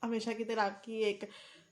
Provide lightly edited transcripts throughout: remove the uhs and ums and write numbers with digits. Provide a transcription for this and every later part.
हमेशा की तरह आपकी एक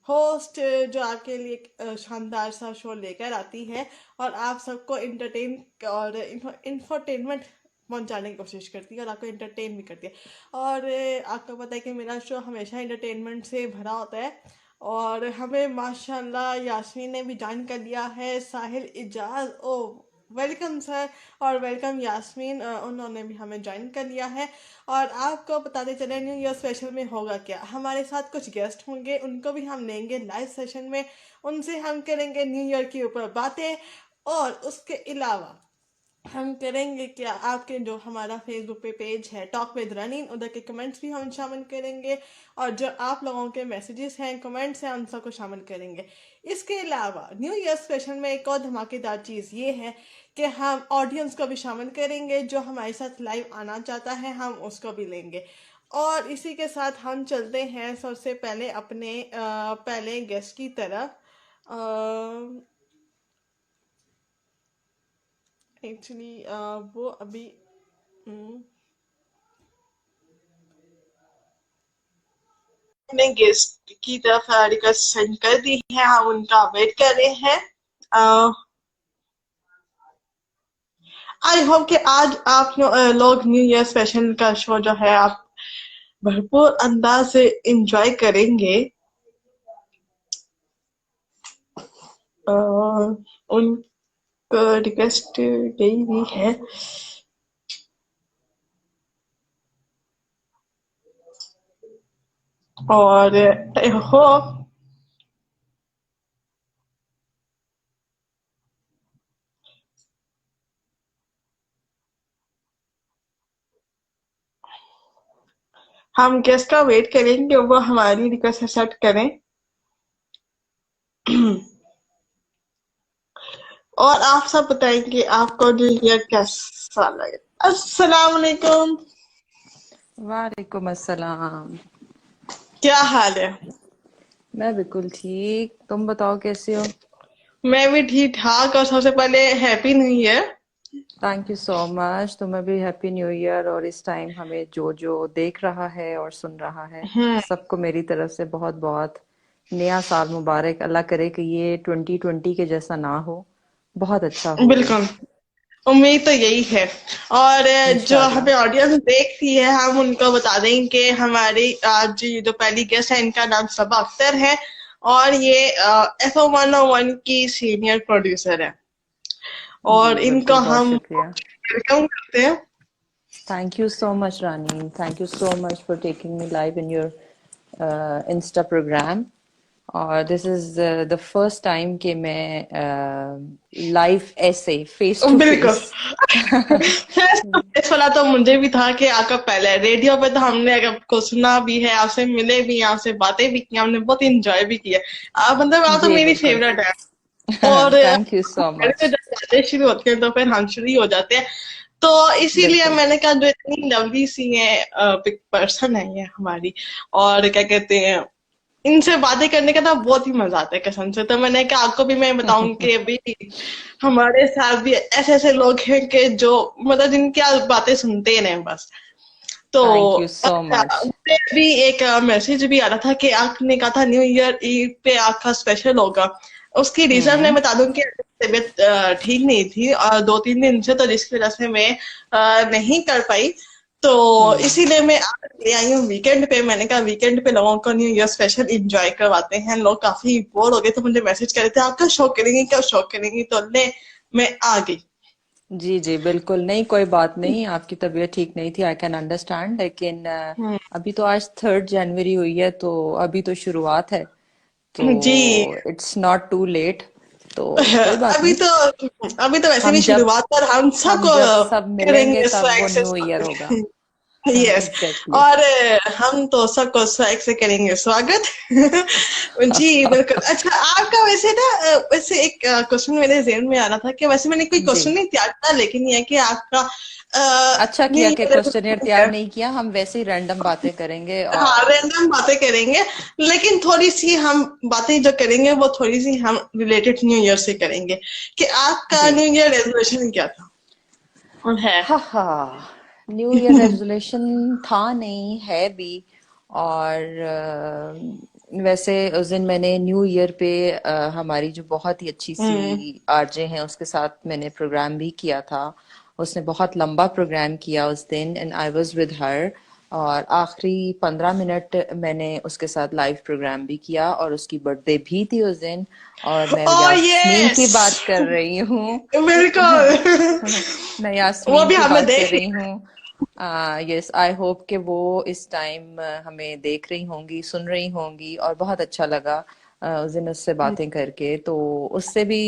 होस्ट जो आपके लिए एक शानदार सा शो लेकर आती है और आप सबको इंटरटेन और इंफोटेनमेंट पहुंचाने की कोशिश करती है और आपको इंटरटेन भी करती है। और आपको पता है कि मेरा शो हमेशा इंटरटेनमेंट से भरा होता है और हमें माशाल्लाह यास्मीन ने भी ज्वाइन कर लिया है, साहिल इजाज, ओ वेलकम सर और वेलकम यास्मीन, उन्होंने भी हमें ज्वाइन कर लिया है। और आपको बताते चले न्यू ईयर स्पेशल में होगा क्या, हमारे साथ कुछ गेस्ट होंगे, उनको भी हम लेंगे लाइव सेशन में, उनसे हम करेंगे न्यू ईयर के ऊपर बातें। और उसके अलावा हम करेंगे क्या, आपके जो हमारा फेसबुक पे पेज है टॉक विद रनीन, उधर के कमेंट्स भी हम शामिल करेंगे और जो आप लोगों के मैसेजेस हैं, कमेंट्स हैं, उन सबको शामिल करेंगे। इसके अलावा न्यू ईयर स्पेशल में एक और धमाकेदार चीज़ ये है कि हम ऑडियंस को भी शामिल करेंगे, जो हमारे साथ लाइव आना चाहता है हम उसको भी लेंगे। और इसी के साथ हम चलते हैं सबसे पहले अपने पहले गेस्ट की तरफ। एक्चुअली वो अभी ने गेस्ट की तरफ रिक्वेस्ट सेंड कर दी है, हम उनका वेट कर रहे हैं। आई होप कि आज आप लोग न्यू ईयर स्पेशल का शो जो है आप भरपूर अंदाज से एंजॉय करेंगे। उनको रिक्वेस्ट गई भी है और आई होप हम गेस्ट का वेट करेंगे वो हमारी रिक्वेस्ट एक्सेप्ट करें। और आप सब बताएंगे आपको न्यू ईयर कैसा लगे। अस्सलाम वालेकुम। वालेकुम अस्सलाम। क्या हाल है? मैं बिल्कुल ठीक, तुम बताओ कैसे हो? मैं भी ठीक ठाक और सबसे पहले happy new year. Thank you so much, तुम्हें भी हैप्पी न्यू ईयर। और इस टाइम हमें जो जो देख रहा है और सुन रहा है सबको मेरी तरफ से बहुत बहुत नया साल मुबारक। अल्लाह करे कि ये 2020 के जैसा ना हो, बहुत अच्छा हो ये। बिल्कुल, उम्मीद तो यही है। और जो इंशाल्लाह। हमें ऑडियंस देख रही है हम उनको बता दें कि हमारी आज ये जो पहली गेस्ट है इनका नाम सबा अख्तर है और ये FO 101 की सीनियर प्रोड्यूसर है जी और इनको बिल्कुल, बहुत हम शुक्रिया। वेलकम करते हैं। Thank you so much Rani, thank you so much for taking me live in your insta program. और this is the first time कि मैं लाइव ऐसे फेस टू बिल्कुल। फेस। इस वाला तो मुझे भी था कि आपका पहले रेडियो पे तो हमने आपको सुना भी है, आपसे मिले भी, आपसे बातें भी की, हमने बहुत इंजॉय भी किया। आप मतलब आप तो जी मेरी बिल्कुल। फेवरेट है। और थैंक यू सो मेरे से मच। जब बातें शुरू होती हैं तो फिर हम शुरू ही हो जाते हैं। तो इसीलिए बिल्कुल। मैंने कहा जो इतनी लवली सी है पर्सन है ये हमारी, और क्या कहते हैं, इनसे बातें करने का ना बहुत ही मजा आता है कसम से। तो मैंने कहा आपको भी मैं बताऊं कि अभी हमारे साथ भी ऐसे ऐसे लोग हैं कि जो मतलब जिनकी आप बातें सुनते रहे बस। तो थैंक यू सो अच्छा, मच। मुझे भी एक मैसेज भी आ रहा था कि आपने कहा था न्यू ईयर ईद पे आपका स्पेशल होगा। उसकी रीजन मैं हम्म। बता दूं कि तबीयत ठीक नहीं थी और 2-3 दिन से, तो जिसकी वजह से मैं नहीं कर पाई। तो हम्म। इसीलिए मैं आज ले आई हूँ वीकेंड पे। मैंने कहा वीकेंड पे लोगों को न्यू ईयर स्पेशल एंजॉय करवाते हैं, लोग काफी बोर हो गए तो मुझे मैसेज कर रहे थे आपका शो करेंगे क्या, शो करेंगी, तो ले मैं आ गई। जी जी बिल्कुल, नहीं कोई बात नहीं, आपकी तबीयत ठीक नहीं थी, आई कैन अंडरस्टैंड। लेकिन हम्म, अभी तो आज 3 जनवरी हुई है, तो अभी तो शुरुआत है, तो जी। It's not too late. तो कोई बात अभी नहीं। तो अभी तो वैसे भी हम जब शुरुआत पर हम सब हम जब सब मिलेंगे करेंगे तब वो स्वैग से। न्यू ईयर होगा। यस। एग्जैक्टली। और हम तो सबको स्वैग से करेंगे स्वागत। जी बिल्कुल। अच्छा आपका वैसे ना वैसे एक क्वेश्चन मेरे जहन में आ रहा था कि वैसे मैंने कोई जी। क्वेश्चन नहीं तैयार किया, लेकिन ये है कि आपका अच्छा न्यू किया कि ईयर क्वेश्चनियर तैयार नहीं किया, हम वैसे ही रैंडम बातें करेंगे। हाँ और रैंडम बातें करेंगे, लेकिन थोड़ी सी हम बातें जो करेंगे वो थोड़ी सी हम रिलेटेड न्यू ईयर से करेंगे। कि आपका जी। न्यू ईयर रेजोल्यूशन क्या था और है? हा हा। न्यू ईयर रेजोल्यूशन था नहीं है भी। और वैसे उस दिन मैंने न्यू ईयर पे हमारी जो बहुत ही अच्छी सी हम्म। आरजे हैं उसके साथ मैंने प्रोग्राम भी किया था। उसने बहुत लंबा प्रोग्राम किया उस दिन and I was with her. और आखिरी 15 मिनट मैंने उसके साथ लाइव प्रोग्राम भी किया और उसकी बर्थडे भी थी उस दिन। और मैं ओ यास्मीन की यस, बात कर रही हूँ। बिल्कुल। मैं वो यास्मीन भी की हमने बात कर देख रही लिया। हूँ। यस, आई होप कि वो इस टाइम हमें देख रही होंगी, सुन रही होंगी, और बहुत अच्छा लगा उस दिन उससे बातें करके। तो उससे भी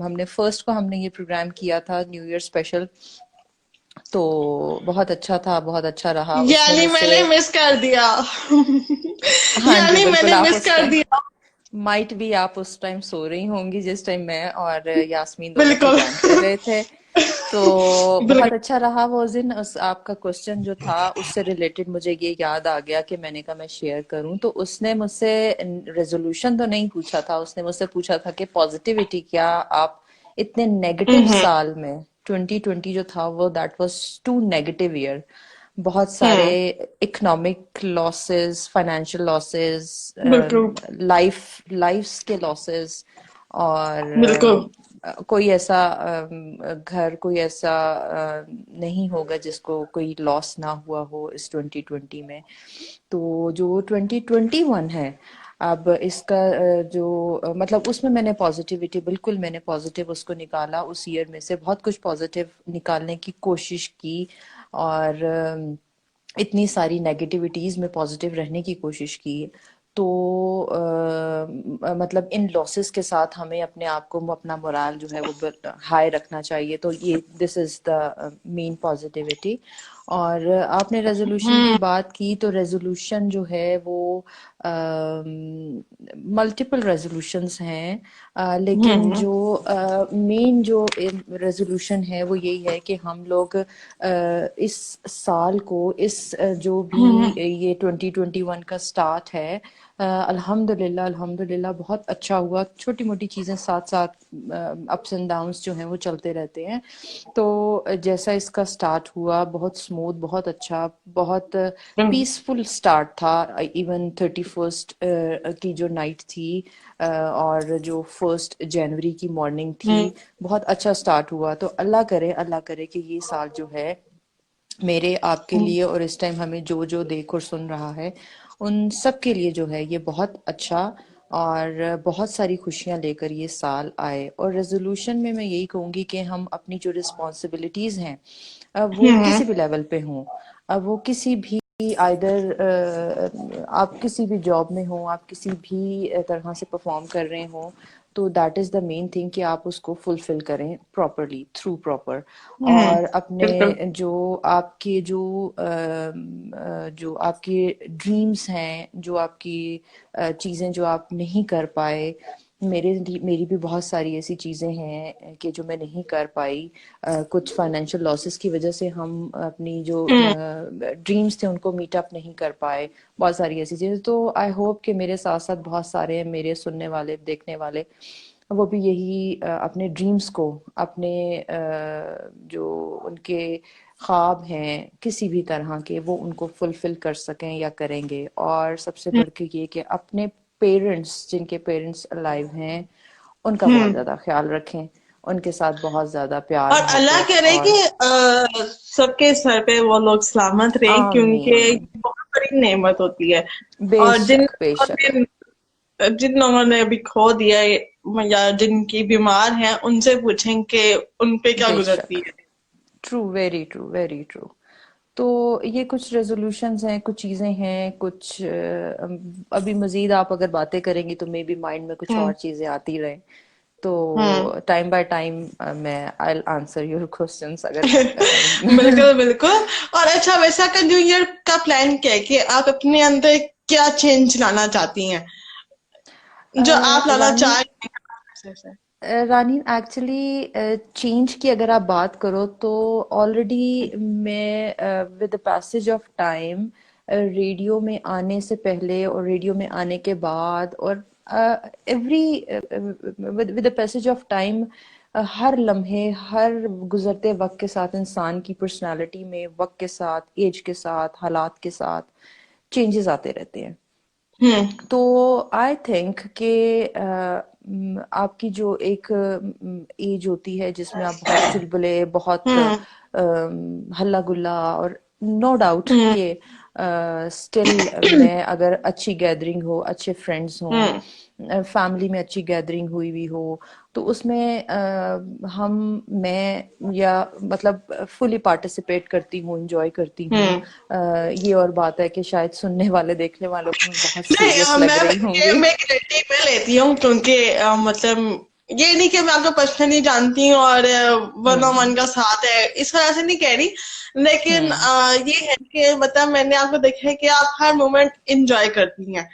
हमने फर्स्ट को हमने ये प्रोग्राम किया था न्यू ईयर स्पेशल। तो बहुत अच्छा था, बहुत अच्छा रहा। उसने यानी मुझसे, मैंने मिस कर दिया। हाँ जी यानी बिल्कुल, मैंने आप मिस उस कर टाइम दिया। माइट भी आप उस टाइम सो रही होंगी जिस टाइम मैं और यास्मीन दोनों बिल्कुल। प्रोग्राम कर रहे थे। तो बहुत बिल्कुल। अच्छा रहा वो दिन। उस आपका क्वेश्चन जो था उससे रिलेटेड मुझे ये याद आ गया कि मैंने कहा मैं शेयर करूं। तो उसने मुझसे रेजोल्यूशन तो नहीं पूछा था, उसने मुझसे पूछा था कि पॉजिटिविटी क्या आप इतने नेगेटिव हम्म। साल में, 2020 जो था वो that was too negative year, बहुत सारे हम्म। इकोनॉमिक लॉसेस, फाइनेंशियल लॉसेस, बिल्कुल। लाइफ लाइफ्स के लॉसेस, और बिल्कुल। कोई ऐसा घर, कोई ऐसा नहीं होगा जिसको कोई लॉस ना हुआ हो इस 2020 में। तो जो 2021 है अब इसका जो मतलब उसमें मैंने पॉजिटिविटी, बिल्कुल मैंने पॉजिटिव उसको निकाला, उस ईयर में से बहुत कुछ पॉजिटिव निकालने की कोशिश की। और इतनी सारी नेगेटिविटीज में पॉजिटिव रहने की कोशिश की। तो मतलब इन लॉसेस के साथ हमें अपने आप को, अपना मोराल जो है वो हाई रखना चाहिए। तो ये this is the main positivity. और आपने रेजोल्यूशन की हम्म। बात की, तो रेजोल्यूशन जो है वो मल्टीपल रेजोल्यूशंस हैं। लेकिन हम्म। जो मेन जो रेजोल्यूशन है वो यही है कि हम लोग इस साल को, इस जो भी हम्म। ये 2021 का स्टार्ट है, अल्हम्दुलिल्लाह अल्हम्दुलिल्लाह बहुत अच्छा हुआ। छोटी मोटी चीज़ें साथ साथ, अप्स एंड डाउन्स जो हैं वो चलते रहते हैं। तो जैसा इसका स्टार्ट हुआ बहुत स्मूथ, बहुत अच्छा, बहुत हम्म। पीसफुल स्टार्ट था। इवन 31st की जो नाइट थी और जो 1 जनवरी की मॉर्निंग थी, हम्म। बहुत अच्छा स्टार्ट हुआ। तो अल्लाह करे कि ये साल जो है मेरे आपके लिए, और इस टाइम हमें जो जो देख और सुन रहा है उन सब के लिए जो है ये बहुत अच्छा और बहुत सारी खुशियां लेकर ये साल आए। और रेजोल्यूशन में मैं यही कहूंगी कि हम अपनी जो रिस्पॉन्सिबिलिटीज हैं, अब वो हम्म। किसी भी लेवल पे हों, अब वो किसी भी आइदर आप किसी भी जॉब में हो, आप किसी भी तरह से परफॉर्म कर रहे हो, तो that is the main thing कि आप उसको फुलफिल करें प्रॉपरली, थ्रू प्रॉपर। हम्म। और अपने बिल्कुल। जो आपके जो आपके ड्रीम्स हैं, जो आपकी चीज़ें जो आप नहीं कर पाए, मेरी भी बहुत सारी ऐसी चीज़ें हैं कि जो मैं नहीं कर पाई। कुछ फाइनेंशियल लॉसेस की वजह से हम अपनी जो हम्म। ड्रीम्स थे उनको मीट अप नहीं कर पाए। बहुत सारी ऐसी चीज़ें। तो आई होप कि मेरे साथ साथ बहुत सारे मेरे सुनने वाले, देखने वाले, वो भी यही अपने ड्रीम्स को, अपने जो उनके ख्वाब हैं किसी भी तरह के, वो उनको फुलफिल कर सकें या करेंगे। और सबसे बढ़ के ये कि अपने पेरेंट्स, जिनके पेरेंट्स अलाइव हैं, उनका बहुत हम्म। ज़्यादा ख्याल रखें, उनके साथ बहुत ज़्यादा और प्यार अल्लाह मोहब्बत। करे कि और सबके सर पे वो लोग सलामत रहे, क्योंकि ये आमीन। बहुत बड़ी नेमत होती है। और बेशक बेशक। जिन लोगों ने अभी खो दिया है, या जिनकी बीमार हैं, उनसे पूछें कि उन पे क्या बेशक। गुजरती है। True, very true, very true. तो ये कुछ रेजोल्यूशंस हैं, कुछ चीज़ें हैं, कुछ अभी मजीद आप अगर बातें करेंगी तो मे बी माइंड में कुछ हम्म। और चीज़ें आती रहे। हम्म। तो टाइम बाय टाइम मैं आई आंसर योर क्वेश्चंस अगर बिल्कुल बिल्कुल। और अच्छा, वैसा का न्यू ईयर का प्लान क्या है कि आप अपने अंदर क्या चेंज लाना चाहती हैं, जो आप लाना रानी, चाह रही हैं? रानी एक्चुअली चेंज की अगर आप बात करो तो ऑलरेडी मैं with the passage of time, radio में आने से पहले और रेडियो में आने के बाद, और every with the passage of time, हर लम्हे, हर गुजरते वक्त के साथ इंसान की पर्सनालिटी में, वक्त के साथ, एज के साथ, हालात के साथ चेंजेस आते रहते हैं। हम्म। तो आई थिंक कि आपकी जो एक एज होती है जिसमें आप बहुत चुलबुले, बहुत हम्म। हल्ला गुल्ला, और नो डाउट हम्म। कि स्टिल मैं अगर अच्छी गैदरिंग हो, अच्छे फ्रेंड्स हों, हम्म। फैमिली में अच्छी गैदरिंग हुई हुई हो, तो उसमें मैं या मतलब फुली पार्टिसिपेट करती हूँ, इंजॉय करती हूँ। हम्म। ये और बात है कि शायद सुनने वाले देखने वालों को मैं बहुत नहीं, सीरियस लग रही ये होंगी। मैं गारंटी मैं लेती हूँ, क्योंकि मतलब ये नहीं कि मैं आपको पर्सनली जानती हूँ और वन ऑन हम्म। वन का साथ है, इस वजह से नहीं कह रही। लेकिन हम्म। ये है कि मतलब मैंने आपको देखा है कि आप हर मोमेंट इंजॉय करती हैं।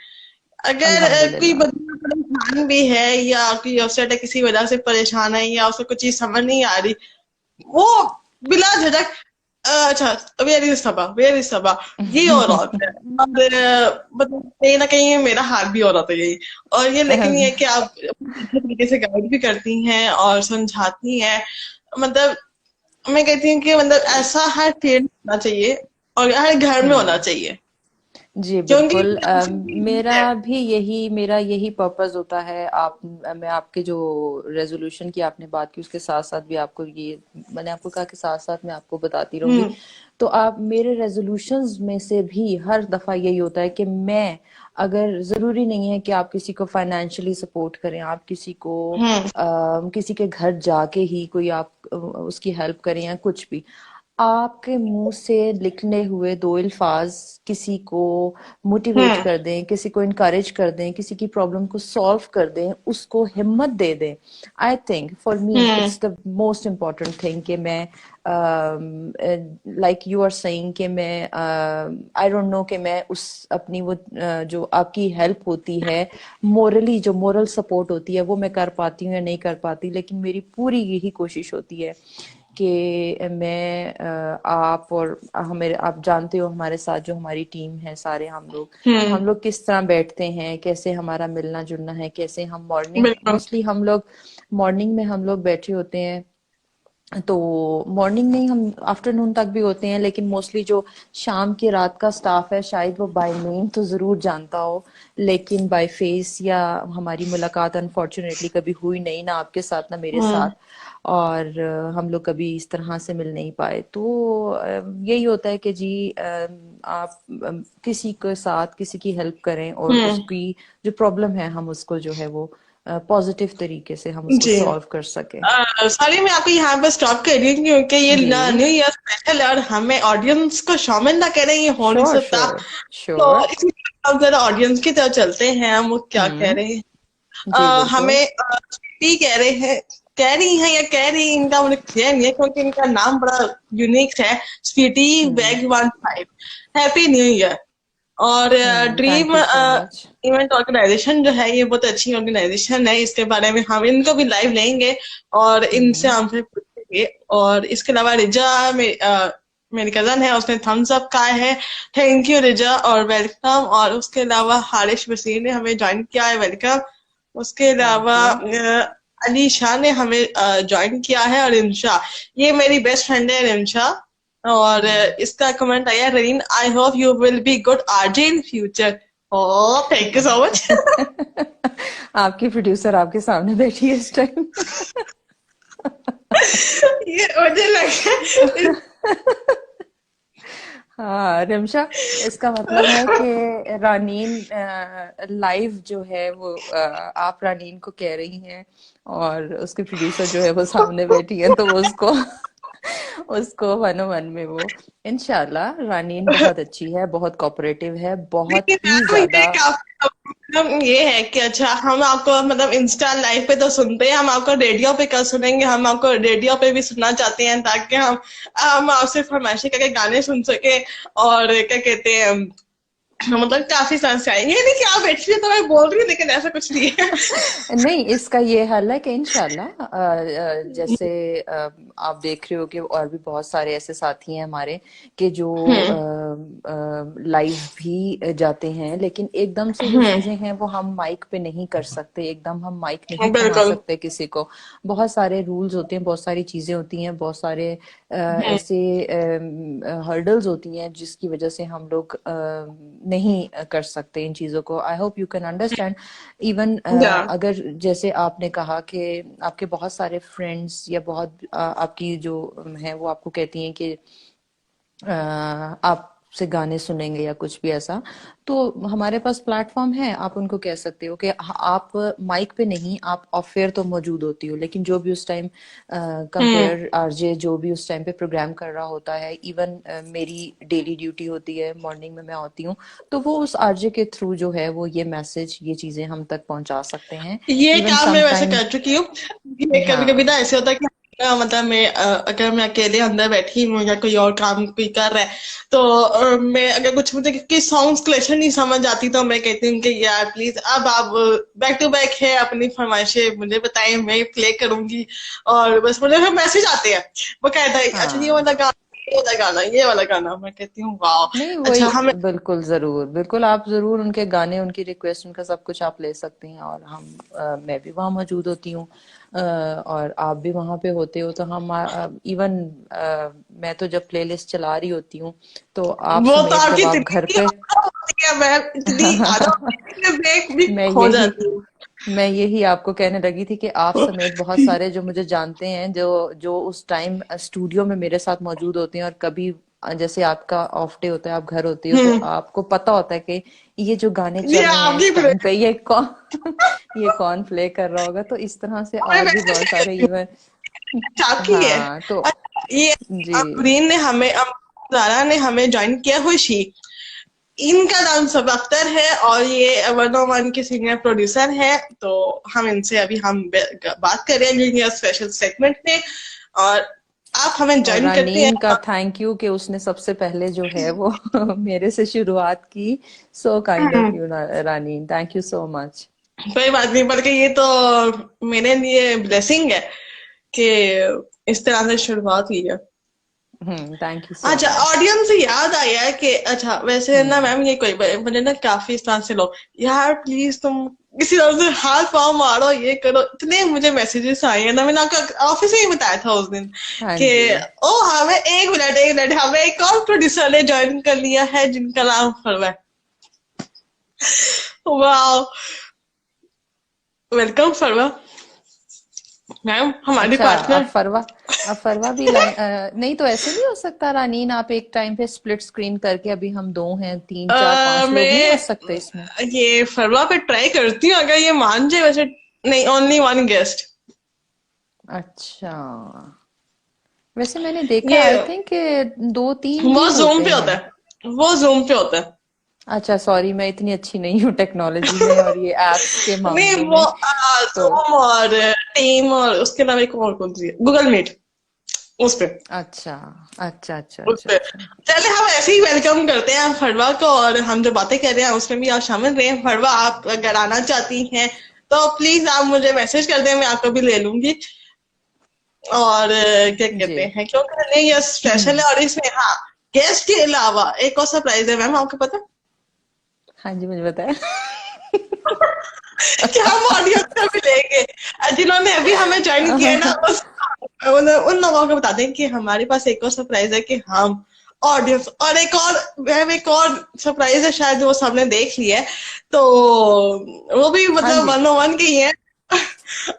अगर कोई अल्हम्दुलिल्लाह। बंदा परेशान भी है या कोई अपसेट है, किसी वजह से परेशान है या उसको कुछ चीज समझ नहीं आ रही, वो बिला झिझक अच्छा वेयर इज सबा, ये और होता है। और मतलब कहीं ना कहीं मेरा हाथ भी और होता है यही। और ये लेकिन ये है कि आप अच्छे तरीके से गाइड भी करती हैं और समझाती हैं। मतलब मैं कहती हूँ कि मतलब ऐसा हर फील्ड में होना चाहिए और हर घर में होना हम्म। चाहिए, जी क्योंकि बिल्कुल। मेरा यही पर्पस होता है। आप मैं आपके जो रेजोल्यूशन की आपने बात की उसके साथ साथ भी आपको ये, मैंने आपको कहा कि साथ साथ मैं आपको बताती रहूंगी। हम्म। तो आप मेरे रेजोल्यूशंस में से भी हर दफा यही होता है कि मैं, अगर जरूरी नहीं है कि आप किसी को फाइनेंशियली सपोर्ट करें, आप किसी को हम्म। किसी के घर जाके ही कोई आप उसकी हेल्प करें या कुछ भी, आपके मुंह से निकले हुए दो अल्फाज किसी को मोटिवेट हम्म। कर दें, किसी को इनकरेज कर दें, किसी की प्रॉब्लम को सॉल्व कर दें, उसको हिम्मत दे दें। I think for me hmm. It's the most important thing कि मैं, लाइक यू आर सेइंग कि मैं, आई डोंट नो कि मैं उस अपनी वो जो आपकी हेल्प होती है, मोरली जो मोरल सपोर्ट होती है, वो मैं कर पाती हूँ या नहीं कर पाती, लेकिन मेरी पूरी यही कोशिश होती है कि मैं, आप और हमें, आप जानते हो हमारे साथ जो हमारी टीम है, सारे हम्म। हम लोग किस तरह बैठते हैं, कैसे हमारा मिलना जुलना है, कैसे हम मॉर्निंग, बिल्कुल। मोस्टली हम लोग मॉर्निंग में हम लोग बैठे होते हैं। तो मॉर्निंग में ही हम आफ्टरनून तक भी होते हैं, लेकिन मोस्टली जो शाम की रात का स्टाफ है शायद वो बाय नेम तो जरूर जानता हो, लेकिन बाय फेस या हमारी मुलाकात अनफॉर्चुनेटली कभी हुई नहीं, ना आपके साथ ना मेरे हम्म। साथ। और हम लोग कभी इस तरह से मिल नहीं पाए। तो यही होता है कि जी, आप किसी के साथ किसी की हेल्प करें और हम्म। उसकी जो प्रॉब्लम है हम उसको जो है वो पॉजिटिव तरीके से हम उसको जी। सॉल्व कर सकें। सॉरी, मैं आपको यहाँ पे स्टॉप कर रही हूँ क्योंकि ये जी। न्यू ईयर स्पेशल है और हमें ऑडियंस को शर्मिंदा कह रहे हैं, ये हो नहीं श्योर सकता। श्योर तो श्योर। इसलिए हम जरा ऑडियंस की तरफ चलते हैं, हम वो क्या कह हम्म। रहे हैं। जी बिल्कुल। हमें स्वीटी कह रहे हैं, कह रही हैं या कह रही, इनका मुझे क्लियर नहीं है क्योंकि इनका नाम बड़ा यूनिक है, स्वीटी हम्म। बैग 15। Happy new year. और thank dream you so much. Event organisation जो है ये बहुत अच्छी ऑर्गेनाइजेशन है, इसके बारे में हम इनको भी लाइव लेंगे और इनसे हम्म। हमसे पूछेंगे। और इसके अलावा रिजा मेरी कजन है, उसने थम्स अप कहा है। थैंक यू रिजा और वेलकम। और उसके अलावा हारिश वसीम ने हमें ज्वाइन किया है, वेलकम। उसके अलावा थैंक यू। अली शाह ने हमें ज्वाइन किया है, और इंशा, ये मेरी बेस्ट फ्रेंड है इंशा। और हम्म। इसका कमेंट आया, रहीन I hope you will be good RJ in future. Oh thank you so much. आपकी प्रोड्यूसर आपके सामने बैठी है इस टाइम। ये मुझे लगा। हाँ रिमशा, इसका मतलब है कि रानीन लाइव जो है वो आप रानीन को कह रही हैं और उसके प्रोड्यूसर जो है वो सामने बैठी है, तो वो उसको उसको 101 में वो, इंशाल्लाह रानीन बहुत अच्छी है, बहुत कोऑपरेटिव है, बहुत लेकिन ही मैम ज्यादा। मतलब ये है कि अच्छा, हम आपको मतलब इंस्टा लाइव पे तो सुनते हैं, हम आपको रेडियो पे कल सुनेंगे, हम आपको रेडियो पे भी सुनना चाहते हैं ताकि हम आपसे फरमाइशी करके गाने सुन सके। और क्या कहते हैं, मतलब काफी समस्या है, ये नहीं कि आप बैठी है तो मैं बोल रही हूँ, लेकिन ऐसा कुछ नहीं है। नहीं, इसका ये हल है कि इंशाल्लाह जैसे आप देख रहे हो कि और भी बहुत सारे ऐसे साथी हैं हमारे कि जो हम्म। लाइव भी जाते हैं, लेकिन एकदम से जो चीजें हैं वो हम माइक पे नहीं कर सकते, एकदम हम माइक नहीं थमा बिल्कुल। सकते किसी को। बहुत सारे रूल्स होते हैं, बहुत सारी चीजें होती हैं, बहुत सारे ऐसे हर्डल्स होती हैं जिसकी वजह से हम लोग नहीं कर सकते इन चीजों को। I hope you can understand. Even या अगर जैसे आपने कहा कि आपके बहुत सारे फ्रेंड्स या बहुत आपकी जो है वो आपको कहती हैं कि आपसे गाने सुनेंगे या कुछ भी ऐसा, तो हमारे पास प्लेटफॉर्म है, आप उनको कह सकते हो कि आप माइक पे नहीं, आप ऑफ एयर तो मौजूद होती हो, लेकिन जो भी उस टाइम कंपेयर आरजे जो भी उस टाइम पे प्रोग्राम कर रहा होता है, इवन मेरी डेली ड्यूटी होती है, मॉर्निंग में मैं होती हूँ, तो वो उस आरजे के थ्रू जो है वो ये मैसेज, ये चीजें हम तक पहुंचा सकते हैं। ये इवन काम मैं वैसे समटाइम, कर चुकी हूँ। ये कभी कभी ना हाँ ऐसे होता है कि मतलब मैं अगर मैं अकेले अंदर बैठी हूँ या कोई और काम कोई कर रहा है, तो मैं अगर कुछ मुझे कि सॉन्ग्स कलेक्शन नहीं समझ आती, तो मैं कहती हूँ कि यार प्लीज अब आप बैक टू बैक है, अपनी फरमाइशें मुझे बताएं, मैं प्ले करूंगी। और बस मुझे फिर मैसेज आते हैं, वो कहता है अच्छा ये वाला हाँ, गाना, ये वाला गाना, ये वाला गाना। मैं कहती हूँ वाह। नहीं अच्छा वही, हमें बिल्कुल जरूर, बिल्कुल आप जरूर उनके गाने, उनकी रिक्वेस्ट, उनका सब कुछ आप ले सकते हैं। और हम मैं भी वहां मौजूद होती हूँ, और आप भी वहां पे होते हो, तो हम इवन मैं तो जब प्लेलिस्ट चला रही होती हूँ तो आप वो तो समेत आपकी जब आप घर इतनी पे आदत होती है मैम, इतनी आदत होती है कि मैं ब्रेक भी मैं खो यही जाती हूँ। मैं यही आपको कहने लगी थी कि आप समेत बहुत सारे जो मुझे जानते हैं, जो जो उस टाइम स्टूडियो में मेरे साथ मौजूद होते हैं, और कभी जैसे आपका ऑफ डे होता है, आप घर होती हो, तो हम्म। आपको पता होता है कि ये जो गाने ये चल रहे हैं आपकी इस टाइम पे, ये कौन ये कौन प्ले कर रहा होगा। तो इस तरह से मैं और भी वैसे बहुत सारे इवन, चाकी है। हाँ तो अच्छा, ये जी, अमरीन ने हमें जारा ने हमें ज्वाइन किया, खुशी। इनका नाम सब अख्तर है और ये 101 के सीनियर प्रोड्यूसर है। तो हम इनसे अभी हम बात कर रहे हैं ये स्पेशल सेगमेंट में। और आप हमें और ज्वाइन करते रानीन का हैं। थैंक यू कि उसने सबसे पहले जो है वो मेरे से शुरुआत की। सो काइंड ऑफ यू रानीन, थैंक यू सो मच। कोई बात नहीं, बल्कि ये तो मेरे लिए ब्लेसिंग है कि इस तरह से शुरुआत हुई है। थैंक यू सो अच्छा, मच। ऑडियंस से याद आया है कि अच्छा वैसे ना हम्म मैम, ये कोई मुझे ना काफी इस तरह से लोग, यार प्लीज तुम किसी तरह से हाथ पाँव मारो, ये करो, इतने मुझे मैसेजेस आए हैं ना। मैंने आपको ऑफिस में ही बताया था उस दिन हाँ कि जी, ओ हमें एक मिनट हमें एक और प्रोड्यूसर ने ज्वाइन कर लिया है जिनका नाम फरवा है। वाह, वेलकम फरवा मैम, हमारी अच्छा। पार्टनर। अब फरवा भी लाइन नहीं तो ऐसे नहीं हो सकता रानीन, आप एक टाइम पे स्प्लिट स्क्रीन करके, अभी हम दो हैं, तीन चार पांच लोग नहीं हो मैं सकते इसमें? ये फरवा पे ट्राई करती हूँ, अगर ये मान जाए वैसे। नहीं, ओनली वन गेस्ट। अच्छा, वैसे मैंने देखा ये आई थिंक दो तीन वो ही जूम होते पे होता हैं। है, वो जूम पे होता है। अच्छा सॉरी, मैं इतनी अच्छी नहीं हूँ टेक्नोलॉजी में और ये एप्स के नहीं, मामले वो में, तो जूम और टीम और उसके अलावा एक और कौन सी है, गूगल मीट, उस पे। अच्छा अच्छा अच्छा उस अच्छा पे अच्छा। चले, हम ऐसे ही वेलकम करते हैं फड़वा को, और हम जो बातें कर रहे हैं उसमें भी आप शामिल रहे हैं। फड़वा, आप अगर आना चाहती हैं तो प्लीज आप मुझे मैसेज कर दें, मैं आपको भी ले लूंगी। और क्या जी कहते हैं, क्योंकि ये स्पेशल है। और इसमें हाँ, गेस्ट के अलावा एक और सरप्राइज है मैम, आपको पता है? हाँ जी, मुझे बताया। कि हम ऑडियंस को भी लेंगे जिन्होंने अभी हमें ज्वाइन किया है ना, उन लोगों को बता दें कि हमारे पास एक और सरप्राइज है कि हम ऑडियंस, और एक और मैम, एक और सरप्राइज है, शायद वो सबने देख लिया है। तो वो भी हाँ मतलब जी, 101 के ही है।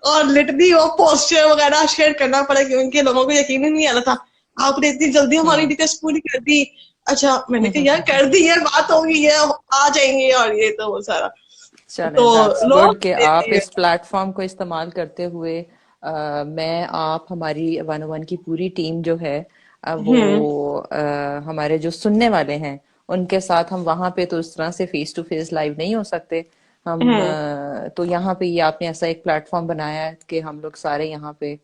और लिटरली वो पोस्टर वगैरह शेयर करना पड़ा क्योंकि लोगों को यकीन ही नहीं आ रहा था आपने इतनी जल्दी हमारी हम्म रिक्वेस्ट पूरी कर दी। अच्छा, मैंने कहा यार कर दी है, बात हो गई है, आ जाएंगे, और ये तो वो सारा। चलें, तो दैट्स लोग गुड कि आप देते हैं। इस प्लेटफॉर्म को इस्तेमाल करते हुए मैं, आप, हमारी 101 की पूरी टीम जो है हम्म। वो हमारे जो सुनने वाले हैं उनके साथ, हम वहां पे तो इस तरह से फेस टू फेस लाइव नहीं हो सकते। हम हम्म। तो यहाँ पे ये आपने ऐसा एक प्लेटफॉर्म बनाया है कि हम लोग सारे यहाँ पे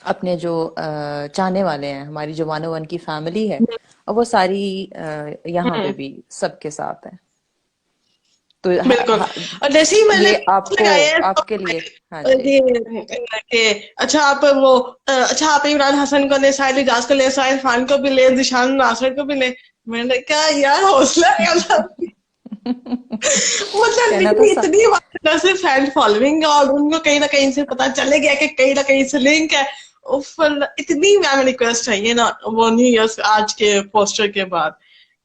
अपने जो चाहने वाले हैं, हमारी जो 101 की फैमिली है, और वो सारी यहाँ पे हम्म। भी सबके साथ है। तो बिल्कुल। और जैसे ही मैंने ये आपको, लगाया है तो आपके लिए, हाँ जी, ये कि अच्छा आप वो अच्छा आप इमरान हसन को ले, साहिल इजाज को ले, साहिल खान को भी ले, जिशान नासर को भी ले। मैंने कहा यार हौसला है मतलब। मतलब कहना तो मेरी इतनी तरह से फैन फॉलोइंग है और उनको कहीं ना कहीं से पता चले गया कि कहीं ना कहीं से लिंक है। फिर इतनी मैम रिक्वेस्ट चाहिए ना वो न्यू ईयर आज के पोस्टर के बाद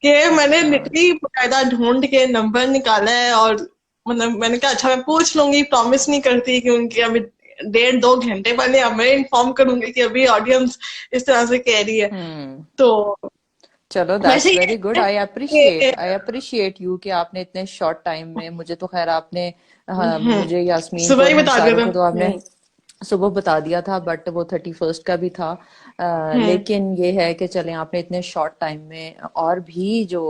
कि मैंने अच्छा लिटरली बकायदा ढूंढ के नंबर निकाला है और मतलब मैंने कहा अच्छा मैं पूछ लूंगी, प्रॉमिस नहीं करती कि उनकी अभी 1.5-2 घंटे पहले अब मैं इन्फॉर्म करूंगी कि अभी ऑडियंस इस तरह से कह रही है। हम्म तो चलो वैसे दैट्स ये वेरी गुड। है कि आई अप्रिशिएट यू कि आपने इतने शॉर्ट टाइम में, मुझे तो खैर आपने, हाँ, हम्म, मुझे यास्मीन को सुबह और ही हम बता दिया सारों था। को तो आपने सुबह बता दिया था, बट वो 31st का भी था। हम्म, लेकिन ये है कि चलें, आपने इतने शॉर्ट टाइम में और भी जो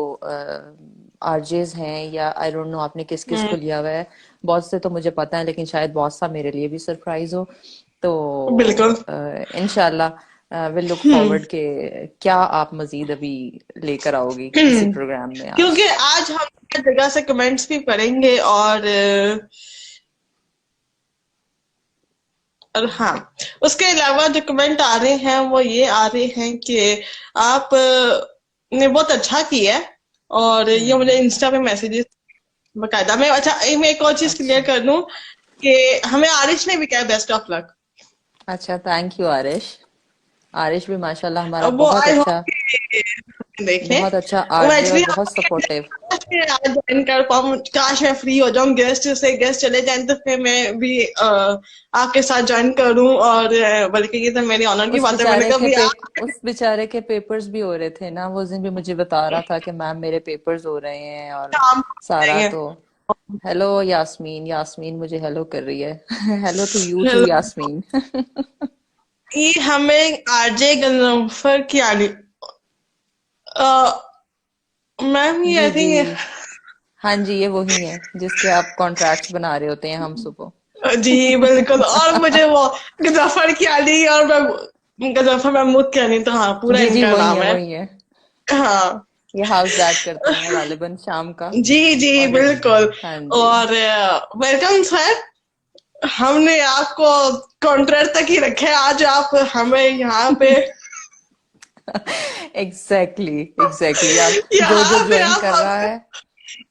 आरजेज हैं, या आई डोंट नो आपने किस किस को हम्म, लिया हुआ है, बहुत से तो मुझे पता है, लेकिन शायद बहुत सा मेरे लिए भी सरप्राइज हो। तो बिल्कुल। इंशाल्लाह विल लुक हम्म, फॉरवर्ड के क्या आप मजीद अभी लेकर आओगी इसी हम्म, प्रोग्राम में आज। क्योंकि आज हम हर जगह से कमेंट्स भी पढ़ेंगे और हाँ, उसके अलावा जो कमेंट आ रहे हैं वो ये आ रहे हैं कि आप ने बहुत अच्छा किया है। और ये मुझे हम्म इंस्टा पे मैसेजेस बकायदा मैं, अच्छा मैं एक और चीज क्लियर अच्छा कर दूं कि हमें आरिश ने भी कहा बेस्ट ऑफ लक। अच्छा, थैंक यू आरिश। आरिश भी माशाल्लाह हमारा वो बहुत आई होप अच्छा, कि देखें। बहुत अच्छा वो आरजे और एक्चुअली बहुत सपोर्टिव। काश मैं आज ज्वाइन कर पाऊँ, काश मैं फ्री हो जाऊं, गेस्ट से गेस्ट चले जाएं तो फिर मैं भी आपके साथ ज्वाइन करूं। और बल्कि ये तो मेरी ऑनर की बात है, मैंने कहा भी आप उस बेचारे के पेपर्स भी हो रहे थे ना, वो उस दिन भी मुझे बता रहा था कि मैम मेरे पेपर्स हो रहे हैं, और काम सारा करेंगे। तो। हेलो यास्मीन, यास्मीन मुझे हेलो कर रही है। Hello to you too Yasmin. ये हमें आरजे गंजफर की आनी मैम ये जी आई जी, थिंक हाँ जी, ये वही है जिसके आप कॉन्ट्रैक्ट्स बना रहे होते हैं हम सुबह। जी बिल्कुल। और मुझे वो गजफर की आनी और मैं गजफर महमूद की आनी, तो हाँ पूरा जी जी, इनका वही नाम है है। वही है। हाँ ये हाउस दैट करते हैं गालिबन शाम का। जी जी और बिल्कुल। हाँ जी। और वेलकम सर, हमने आपको कॉन्ट्रैक्ट तक ही रखे हैं, आज आप हमें यहाँ पे एग्जैक्टली एग्जैक्टली, आप जो जो यहाँ पे ज्वाइन कर रहा है,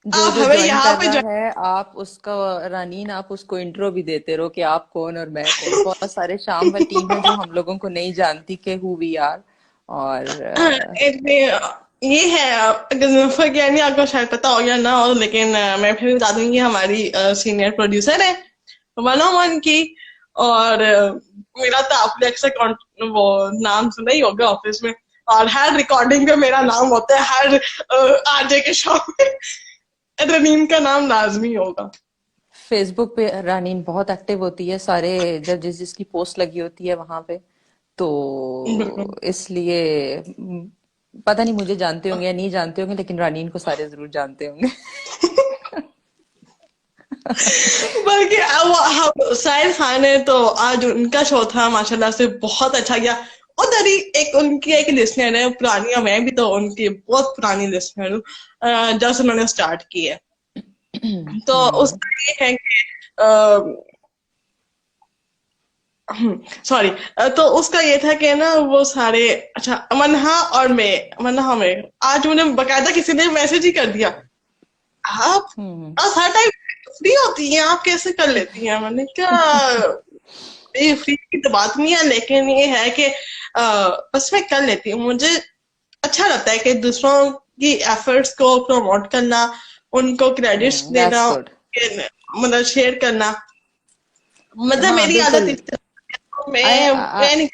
जो आप जो हमें ज्वाइन यहाँ कर पे रहा है, आप उसका, रानीन आप उसको इंट्रो भी देते रहो कि आप कौन और मैं कौन। बहुत सारे शाम व टीम है जो हम लोगों को नहीं जानती कि हु वी आर। और ये है अगर मुजफ्फर ज्ञानी आपको शायद पता हो या ना हो, लेकिन मैं फिर बता दूंगी हमारी सीनियर प्रोड्यूसर है 101 की। और मेरा तो आपने अक्सर वो नाम सुना ही होगा ऑफिस में, और हर रिकॉर्डिंग पे मेरा नाम होता है, हर आरजे के शो में रनीम का नाम लाजमी होगा। फेसबुक पे रानीन बहुत एक्टिव होती है, सारे जब जिस जिसकी पोस्ट लगी होती है वहां पे, तो बिल्कुल। इसलिए पता नहीं मुझे जानते होंगे या नहीं जानते होंगे, लेकिन रानीन को सारे जरूर जानते होंगे। बल्कि साहिर खान है तो आज उनका शो था माशाल्लाह से बहुत अच्छा गया। उधर ही एक उनकी एक लिसनर है पुरानी, और मैं भी तो उनकी बहुत पुरानी लिसनर हूँ जब से उन्होंने स्टार्ट की है। तो हम्म उसका ये है कि सॉरी, तो उसका ये था कि ना वो सारे, अच्छा अमनहा और मैं, अमनहा में आज उन्हें बकायदा किसी ने मैसेज ही कर दिया, हम्म आप हर टाइम फ्री होती हैं, आप कैसे कर लेती हैं? मैंने क्या, ये फ्री की तो बात नहीं है, लेकिन ये है कि बस मैं कर लेती हूँ। मुझे अच्छा लगता है कि दूसरों की एफर्ट्स को प्रमोट करना, उनको क्रेडिट्स देना, दैट्स गुड। मतलब शेयर करना, मतलब हाँ मेरी आदत बिल्कुल। इस तरह है, आई मैं नहीं।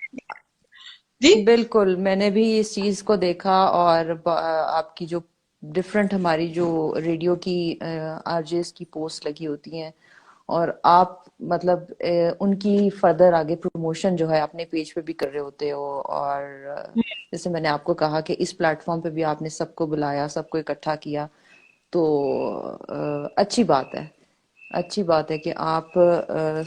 जी बिल्कुल, मैंने भी इस चीज को देखा, और आपकी जो डिफरेंट हमारी जो रेडियो की आरजेस की पोस्ट लगी होती हैं, और आप मतलब उनकी फर्दर आगे प्रमोशन जो है अपने पेज पे भी कर रहे होते हो। और जैसे मैंने आपको कहा कि इस प्लेटफॉर्म पे भी आपने सबको बुलाया, सबको इकट्ठा किया, तो अच्छी बात है। अच्छी बात है कि आप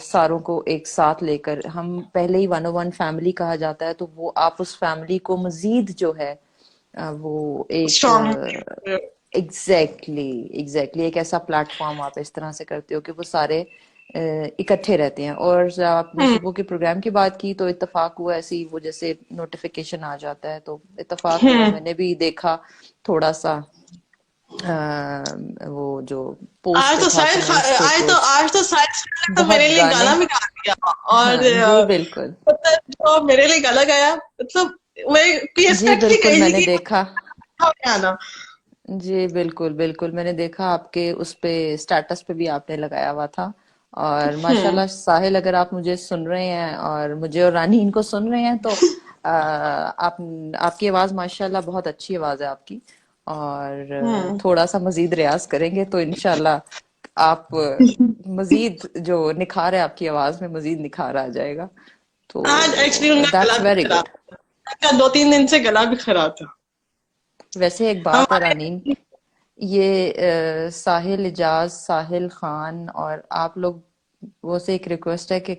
सारों को एक साथ लेकर, हम पहले ही 101 फैमिली कहा जाता है, तो वो आप उस फैमिली को मजीद जो है वो एक स्ट्रॉन्ग। एग्जैक्टली एग्जैक्टली एक ऐसा प्लेटफॉर्म आप इस तरह से करते हो कि वो सारे इकट्ठे रहते हैं। और जब आपने सुबह के प्रोग्राम की बात की तो इत्तेफाक हुआ, ऐसे ही वो जैसे नोटिफिकेशन आ जाता है तो इत्तेफाक हुआ, मैंने भी देखा थोड़ा सा। वो जो पोस्ट था कमेंट्स थे कुछ आज तो शायद तो मेरे बहुत लिए गाने। गाना भी गा दिया। और हाँ जी बिल्कुल। मतलब जो मेरे लिए गाना गाया, मतलब मैं कोई जी एक्सपेक्ट नहीं बिल्कुल करी थी मैंने कि देखा। गाना। जी बिल्कुल बिल्कुल मैंने देखा, आपके उस पे स्टेटस पे भी आपने लगाया हुआ था। और माशाल्लाह साहिल, अगर आप मुझे सुन रहे हैं और मुझे और रानी इनको सुन रहे हैं तो आप आपकी आवाज माशाल्लाह बहुत अच्छी आवाज है आपकी। और हम्म। थोड़ा सा मजीद रियाज करेंगे तो इंशाल्लाह आप मजीद जो निखार है आपकी आवाज में मजीद निखार आ जाएगा। आज एक्चुअली तो उनका गला दैट्स भी वेरी खराब गुड। था। उनका 2-3 दिन से गला भी खराब था। वैसे एक बात है हमारे रानीन, ये साहिल इजाज, साहिल खान और आप लोग, वो से एक रिक्वेस्ट है कि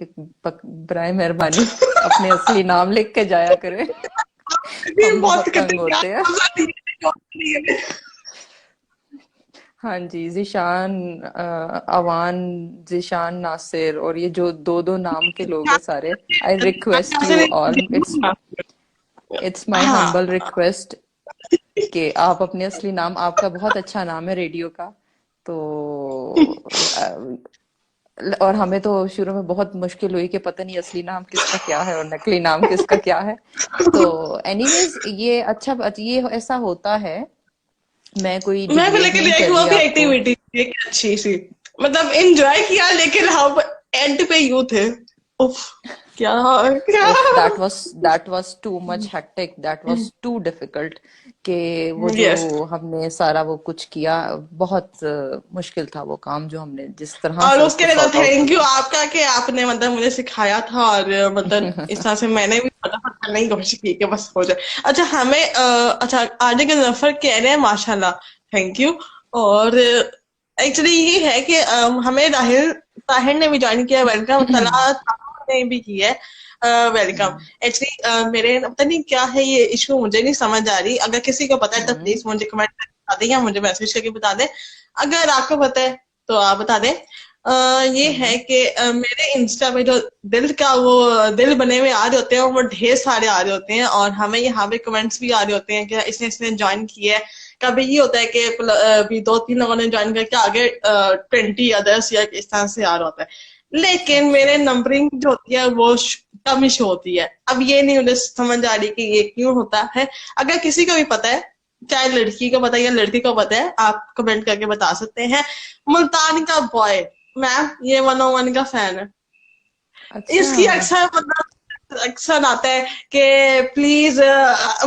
बराए मेहरबानी अपने असली नाम लिख के जाया करें। भी हम बहुत बहुत करते तंग हैं होते हैं। यार। हाँ जी, जिशान अवान, जिशान नासिर, और ये जो दो दो नाम के लोग हैं सारे, I request you all, it's my हाँ। हम्बल रिक्वेस्ट कि आप अपने असली नाम, आपका बहुत अच्छा नाम है रेडियो का, तो और हमें तो शुरू में बहुत मुश्किल हुई कि पता नहीं असली नाम किसका क्या है और नकली नाम किसका क्या है। तो एनीवेज ये अच्छा, ये ऐसा होता है। मैं कोई मैं भी, डिग्रेड लेकिन नहीं एक कर वो रही भी आपको। एक्टिविटी थी, एक अच्छी सी, मतलब एंजॉय किया, लेकिन हम एंड पे यूं थे। उफ, क्या क्या। ओफ, that was too much hectic, that was too difficult कि वो जो यस। हमने सारा वो कुछ किया, बहुत मुश्किल था वो काम जो हमने जिस तरह और से उसके उसको लिए तो सॉर्ट आउट थैंक यू किया। आपका कि आपने मतलब मुझे सिखाया था, और मतलब इस तरह से मैंने भी फटाफट करने की कोशिश की कि बस हो जाए। अच्छा हमें अच्छा, आने के नफर कह रहे हैं माशाल्लाह, थैंक यू। और एक्चुअली ये है कि हमें राहिल ताहिर ने भी ज्वाइन किया, वेलकम। तला ने भी की है वेलकम। हम्म एक्चुअली मेरे पता नहीं क्या है ये इशू, मुझे नहीं समझ आ रही। अगर किसी को पता है तो हम्म प्लीज मुझे कमेंट करके बता दें या मुझे मैसेज करके बता दें। अगर आपको पता है तो आप बता दें। ये है हम्म कि मेरे इंस्टा पे जो दिल का वो दिल बने हुए आ रहे होते हैं, वो ढेर सारे आ रहे होते हैं, और हमें यहाँ पे कमेंट्स भी आ रहे होते हैं कि इसने इसने ज्वाइन किया है। कभी ये होता है कि अभी 2-3 लोगों ने ज्वाइन करके आगे 20 अदर्स या इस तरह से आ रहा होता है। लेकिन अच्छा मेरे नंबरिंग जो होती है वो कम ही शो होती है। अब ये नहीं मुझे समझ आ रही कि ये क्यों होता है। अगर किसी को भी पता है, चाहे लड़की को पता है या लड़की को पता है, आप कमेंट करके बता सकते हैं। मुल्तान का बॉय, मैम ये 101 का फैन है। अच्छा। इसकी अक्सर मतलब अक्सर आता है कि प्लीज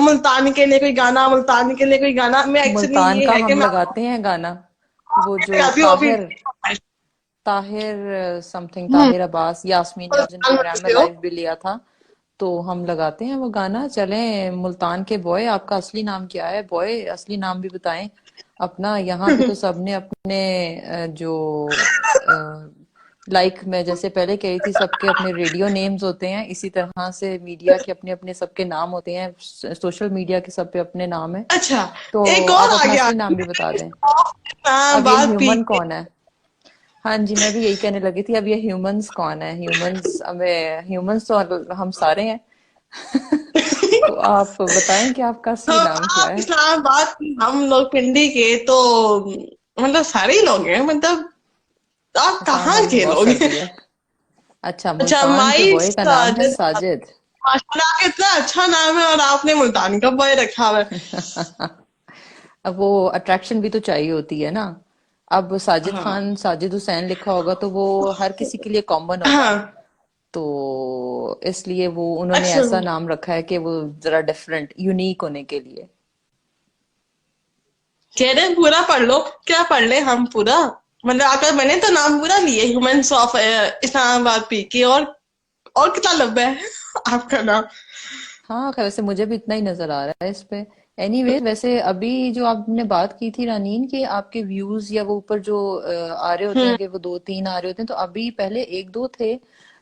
मुल्तान के लिए कोई गाना, मुल्तान के लिए कोई गाना। मैं एक्चुअली मुल्तान ये का है कि हम मैं लगाते हैं गाना, वो जो लगाती हूँ अभी। ताहिर, ताहिर समथिंग, ताहिर अब्बास, यास्मीन ने उस दिन प्रोग्राम में लाइव भी लिया था, तो हम लगाते हैं वो गाना। चलें, मुल्तान के बॉय, आपका असली नाम क्या है बॉय, असली नाम भी बताएं अपना। यहाँ पे तो सबने अपने जो लाइक मैं जैसे पहले कही थी, सबके अपने रेडियो नेम्स होते हैं, इसी तरह से मीडिया के अपने अपने सबके नाम होते हैं, सोशल मीडिया के सब पे अपने नाम है। अच्छा, तो एक और आप आ अपना गया। असली नाम भी बता दें। अब ये बात पी ह्यूमन के। कौन है? हाँ जी, मैं भी यही कहने लगी थी, अब ये ह्यूमंस कौन है? ह्यूमंस, हमें ह्यूमंस तो हम सारे हैं। तो आप बताएं कि आपका असली हम नाम क्या आप है? इस्लामाबाद, हम लोग पिंडी के तो मतलब सारे ही लोग हैं, मतलब आप शाम कहाँ हमने के बहुत लोग हैं? सर्दी है। अच्छा, अच्छा, मुल्तान के माई बॉय का नाम है साजिद। साजिद। माशाल्लाह, आपका इतना अच्छा नाम है और आपने मुल्तान का बॉय रखा हुआ है। अब वो अट्रैक्शन भी तो चाहिए होती है ना। अब साजिद हाँ खान, साजिद हुसैन लिखा होगा तो वो हर किसी के लिए कॉमन होगा। हाँ। तो इसलिए वो उन्होंने अच्छा, ऐसा नाम रखा है कि वो जरा डिफरेंट, यूनिक होने के लिए। कह रहे हैं पूरा पढ़ लो। क्या पढ़ ले हम पूरा? मतलब आकर मैंने तो नाम पूरा लिए, ह्यूमंस ऑफ इस्लामाबाद पी के, और कितना लंबा है आपका नाम? हाँ खैर, वैसे मुझे भी इतना ही नजर आ रहा है इस पे। एनीवे, वैसे अभी जो आपने बात की थी रानीन कि आपके व्यूज या वो ऊपर जो आ रहे होते हैं, हम्म। कि वो 2-3 आ रहे होते हैं, तो अभी पहले 1-2 थे।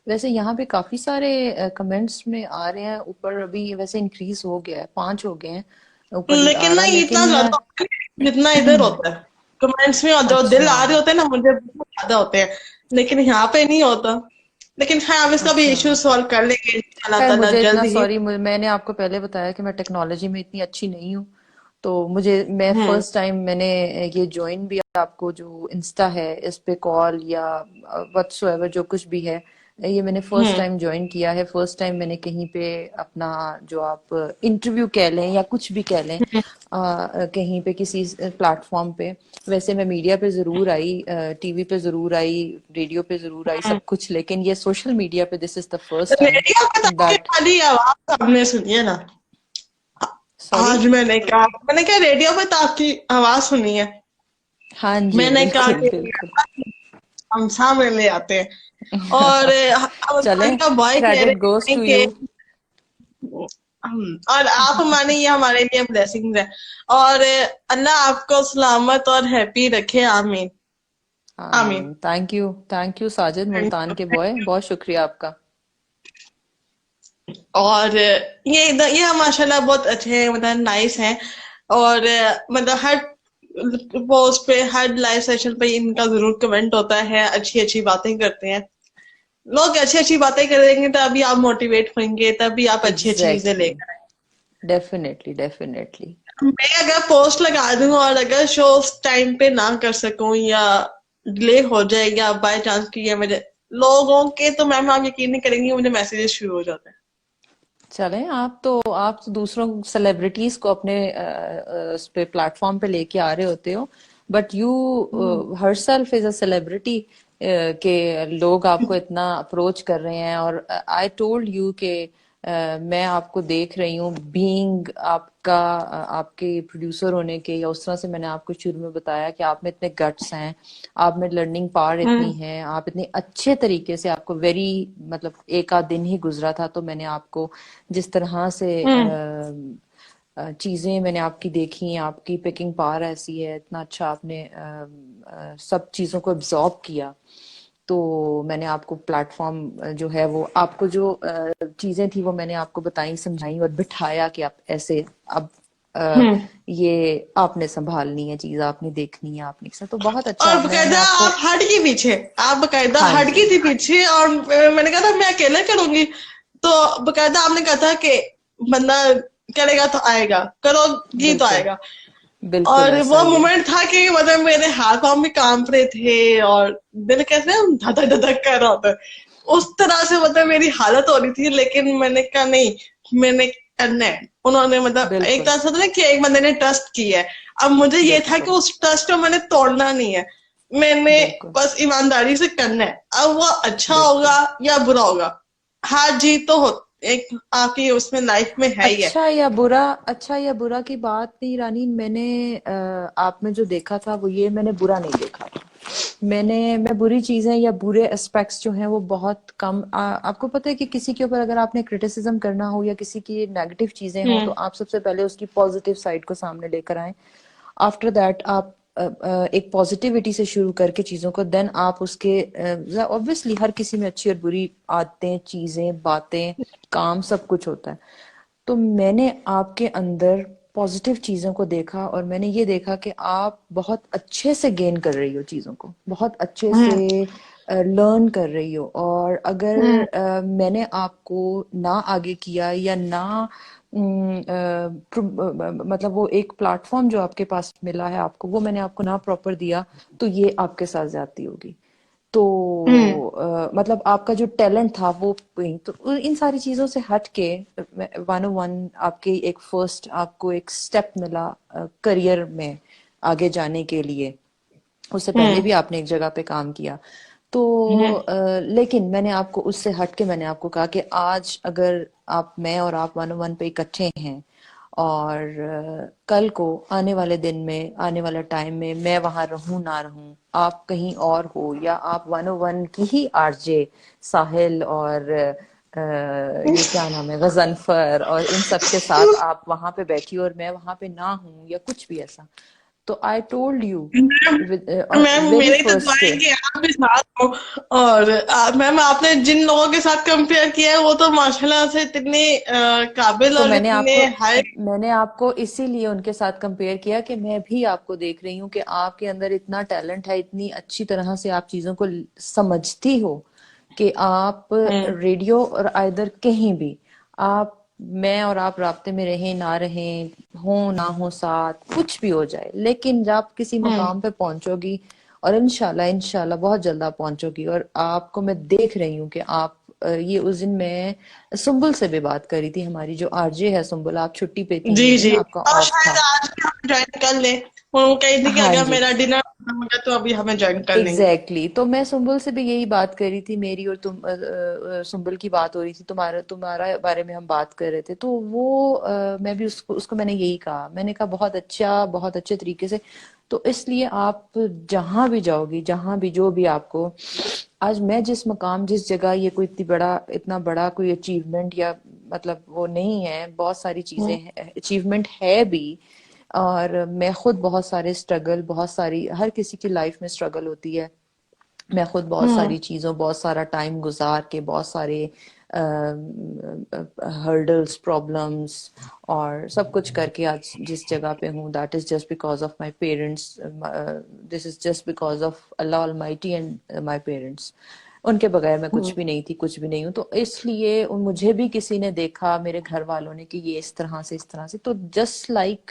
वैसे यहाँ पे काफी सारे कमेंट्स में आ रहे हैं ऊपर, अभी वैसे इंक्रीज हो गया है, 5 हो गए हैं ऊपर आ लेकिन ना रहा, ये इतना लेकिन ज्यादा होता है जितना इधर होता है कमेंट्स में, और जो दिल अच्छा आ रहे होते हैं ना मुझे बहुत ज्यादा होते हैं। लेकिन यहाँ पे नहीं होता। लेकिन हाँ, हम इसका भी अच्छा। इशू सॉल्व कर लेंगे इंशाल्लाह खैर ताला मुझे जल्द इतना ही। सॉरी, मैंने आपको पहले बताया कि मैं टेक्नोलॉजी में इतनी अच्छी नहीं हूँ। तो मैं हम्म। फर्स्ट टाइम मैंने ये ज्वाइन भी, आपको जो इंस्टा है इस पे कॉल या व्हाट्सएवर जो कुछ भी है, ये मैंने फर्स्ट हम्म। टाइम ज्वाइन किया है। फर्स्ट टाइम मैंने कहीं पे अपना, जो आप इंटरव्यू कह लें या कुछ भी कह लें, कहीं पे किसी प्लेटफॉर्म पे, वैसे मैं मीडिया पे जरूर आई, टीवी पे जरूर आई, रेडियो पे जरूर आई, हम्म। सब कुछ, लेकिन ये सोशल मीडिया पे this is the first time radio पे तो आपकी दैट। खाली आवाज आपने सुनी है ना। सॉरी। आज मैंने कहा रेडियो पे तो आपकी आवाज सुनी है। हाँ जी, मैंने कहा बिल्कुल कि बिल्कुल। हम सामने ले आते हैं। और चले, का बॉय कह क्रेडिट गोज रहे हैं टू कि यू। और आप माने ये हमारे लिए ब्लेसिंग है। और अल्लाह आपको सलामत और हैप्पी रखे, आमीन। आमीन। आमीन। थैंक यू साजिद मुल्तान के बॉय, बहुत शुक्रिया आपका। और ये माशाल्लाह बहुत अच्छे हैं, मतलब नाइस हैं। और मतलब हर पोस्ट पे, हर लाइव सेशन पे इनका जरूर कमेंट होता है, अच्छी अच्छी बातें करते हैं। लोग अच्छी अच्छी बातें करेंगे तभी आप मोटिवेट होंगे, तभी आप अच्छी अच्छी चीजें एग्जैक्टली, लेकर डेफिनेटली डेफिनेटली। आएंगे। मैं अगर पोस्ट लगा दूं और अगर शो टाइम पे ना कर सकूं या डिले हो जाए या बाय चांस की या मेरे लोगों के, तो मैम आप यकीन नहीं करेंगी मुझे मैसेजेस शुरू हो जाते हैं। चलें, आप तो दूसरों सेलिब्रिटीज को अपने उस पे प्लेटफॉर्म पे लेके आ रहे होते हो, but you herself is a celebrity, के लोग आपको इतना अप्रोच कर रहे हैं। और आई टोल्ड यू के मैं आपको देख रही हूँ बीइंग आपके प्रोड्यूसर होने के, या उस तरह से मैंने आपको शुरू में बताया कि आप में इतने गट्स हैं, आप में लर्निंग पावर इतनी हम्म। है, आप इतने अच्छे तरीके से, आपको वेरी, मतलब एक आध दिन ही गुजरा था तो मैंने आपको जिस तरह से हम्म। चीजें मैंने आपकी देखी, आपकी पिकिंग पावर ऐसी है, इतना अच्छा आपने सब चीजों को एब्जॉर्ब किया। तो मैंने आपको प्लेटफॉर्म जो है वो, आपको जो चीजें थी वो मैंने आपको बताई, समझाई और बिठाया कि आप ऐसे, अब अ, हम्म। ये आपने संभालनी है चीज, आपने देखनी है, आपने तो बहुत अच्छा। और मैं बकायदा आपको, आप हट गई पीछे। आप बकायदा हाँ हट जी, गई थी पीछे, और मैंने कहा था मैं अकेले करूंगी। तो बकायदा आपने कहा था कि बंदा करेगा तो आएगा, करोगी तो बिल्कुल आएगा। बिल्कुल और ऐसा वो ही है। मोमेंट था कि मतलब मेरे हाथ पांव भी कांप रहे थे और दिल कैसे धड़क धड़क कर रहा था। उस तरह से मतलब मेरी हालत हो रही थी, लेकिन मैंने कहा नहीं, मैंने करना है। उन्होंने मतलब एक बिल्कुल तरह से होता है ना कि एक बंदे ने ट्रस्ट किया है। अब मुझे ये था कि बिल्कुल उस ट्रस्ट को मैंने तोड़ना नहीं है। मैंने बिल्कुल बस ईमानदारी से करना है। अब वो अच्छा होगा बिल्कुल। या बुरा होगा, हार जीत तो हो, एक आपकी उसमें लाइफ में है ही है। अच्छा या बुरा की बात नहीं रानी, मैंने आप में जो देखा था वो, ये मैंने बुरा नहीं देखा था। मैं बुरी चीजें या बुरे एस्पेक्ट्स जो हैं वो बहुत कम, आपको पता है कि किसी के ऊपर अगर आपने क्रिटिसिज्म करना हो या किसी की नेगेटिव चीजें हो, तो हम्म। आप सबसे पहले उसकी पॉजिटिव साइड को सामने लेकर आए। आफ्टर दैट आप एक पॉजिटिविटी से शुरू करके चीजों को, देन आप उसके, ऑब्वियसली हर किसी में अच्छी और बुरी आदतें, चीजें, बातें, काम, सब कुछ होता है। तो मैंने आपके अंदर पॉजिटिव चीजों को देखा, और मैंने ये देखा कि आप बहुत अच्छे से गेन कर रही हो चीजों को, बहुत अच्छे से हम्म। लर्न कर रही हो। और अगर हम्म। मैंने आपको ना आगे किया या ना, मतलब वो एक प्लेटफॉर्म जो आपके पास मिला है आपको, वो मैंने आपको ना प्रॉपर दिया, तो ये आपके साथ ज्यादती होगी। तो हम्म। मतलब आपका जो टैलेंट था वो वही, तो इन सारी चीजों से हट के 101 आपके एक फर्स्ट, आपको एक स्टेप मिला करियर में आगे जाने के लिए। उससे पहले हम्म। भी आपने एक जगह पे काम किया। तो हम्म। लेकिन मैंने आपको उससे हट के मैंने आपको कहा कि आज अगर आप, मैं और आप 101 पे इकट्ठे हैं, और कल को आने वाले दिन में, आने वाले टाइम में, मैं वहां रहूं ना रहूं, आप कहीं और हो, या आप 101 की ही आरजे साहिल और ये क्या नाम है, गजनफर और इन सब के साथ आप वहां पे बैठी हो और मैं वहां पे ना हूं, या कुछ भी ऐसा, तो I told you ma'am ma'am very मेरी तो फर्स्ट दुआ डे। है कि आप भी साथ हो। और मैम आपने जिन लोगों के साथ कंपेयर किया है वो तो माशाल्लाह से इतने काबिल तो और इतने हाई। मैंने आपको इसीलिए उनके साथ कंपेयर किया कि मैं भी आपको देख रही हूँ कि आपके अंदर इतना टैलेंट है, इतनी अच्छी तरह से आप चीजों को समझती हो कि आप हम्म रेडियो और आइदर कहीं भी आप, मैं और आप राब्ते में रहें ना रहें, हो ना हो साथ, कुछ भी हो जाए, लेकिन जब आप किसी हम्म मकाम पे पहुंचोगी, और इंशाल्लाह इंशाल्लाह बहुत जल्द आप पहुंचोगी, और आपको मैं देख रही हूँ कि आप ये उस दिन मैं सुम्बुल से भी बात करी थी, हमारी जो आरजे है सुम्बुल, आप छुट्टी पे थी जी उस जी। दिन, आपका और ऑफ शायद था। आज भी हम ज्वाइन कर लें। वो कही थी कि हाँ अगर जी, मेरा डिनर खत्म हो गया तो अभी हमें ज्वाइन कर लेंगे। एग्जैक्टली तो मैं सुम्बुल से भी यही बात कर रही थी, मेरी और सुम्बुल की बात हो रही थी, तुम्हारा तुम्हारा बारे में हम बात कर रहे थे, तो वो मैं भी उसको मैंने यही कहा, मैंने कहा बहुत अच्छा, बहुत अच्छे तरीके से। तो इसलिए आप जहां भी जाओगी, जहां भी जो भी आपको, आज मैं जिस मकाम जिस जगह, ये कोई इतना बड़ा कोई अचीवमेंट या मतलब वो नहीं है, बहुत सारी हम्म चीजें अचीवमेंट है भी, और मैं खुद बहुत सारे स्ट्रगल, बहुत सारी, हर किसी की लाइफ में स्ट्रगल होती है, मैं खुद बहुत हम्म सारी चीजों, बहुत सारा टाइम गुजार के, बहुत सारे हर्डल्स, प्रॉब्लम्स और सब कुछ करके आज जिस जगह पे हूँ, that is just because of my parents, this is just because of Allah almighty and my parents. उनके बगैर मैं कुछ हम्म भी नहीं थी, कुछ भी नहीं हूँ, तो इसलिए मुझे भी किसी ने देखा, मेरे घर वालों ने, कि ये इस तरह से, तो जस्ट लाइक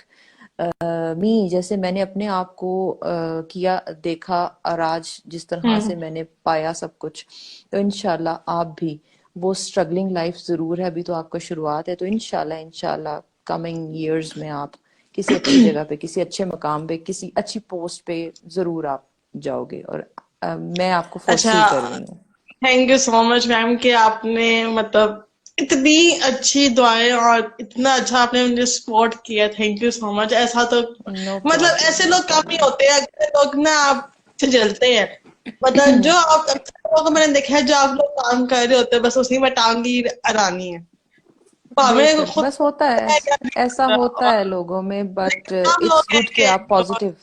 मी, जैसे मैंने अपने आप को किया, देखा, और आज जिस तरह हम्म। से मैंने पाया सब कुछ, तो इंशाल्लाह आप भी, वो स्ट्रगलिंग लाइफ जरूर है, अभी तो आपका शुरुआत है, तो इंशाल्लाह इंशाल्लाह कमिंग ईयर्स में आप किसी अच्छी जगह पे, किसी अच्छे मकाम पे, किसी अच्छी पोस्ट पे जरूर आप जाओगे, और मैं आपको अच्छा, फोरसी कर रही हूँ। Thank you so much ma'am कि आपने मतलब इतनी अच्छी दुआएं और इतना अच्छा आपने मुझे सपोर्ट किया। Thank you so much. ऐसा तो नो मतलब प्रॉब्लम, ऐसे नो लोग कम ही प्रॉब्लम। होते हैं, ऐसे लोग ना आपसे जलते हैं। मतलब जो आप अक्सर लोगों को मैंने देखा है, जो आप लोग काम कर रहे होते हैं बस उसी में टांग ही अड़ानी है। तो हमें बेशक, खुद बस को होता है, पता है क्या नहीं ऐसा होता। होता और है लोगों में, बट लेकिन हम इट्स लोग हैं गुड कि आप कि पॉजिटिव,